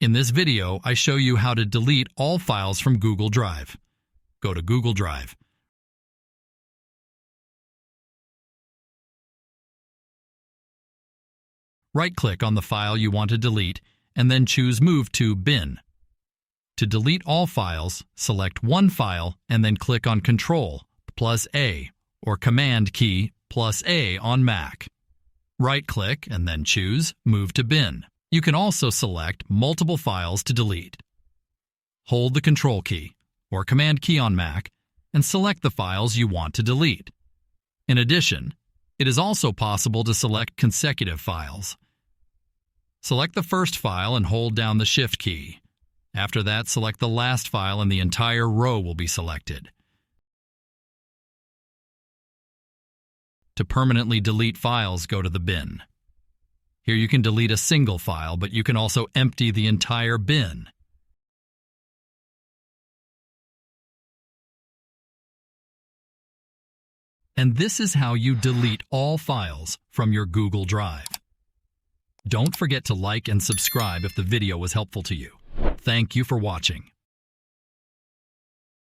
In this video, I show you how to delete all files from Google Drive. Go to Google Drive. Right-click on the file you want to delete and then choose Move to Bin. To delete all files, select one file and then click on Ctrl+A or Command key +A on Mac. Right-click and then choose Move to Bin. You can also select multiple files to delete. Hold the Control key or Command key on Mac and select the files you want to delete. In addition, it is also possible to select consecutive files. Select the first file and hold down the Shift key. After that, select the last file and the entire row will be selected. To permanently delete files, go to the bin. Here you can delete a single file, but you can also empty the entire bin. And this is how you delete all files from your Google Drive. Don't forget to like and subscribe if the video was helpful to you. Thank you for watching.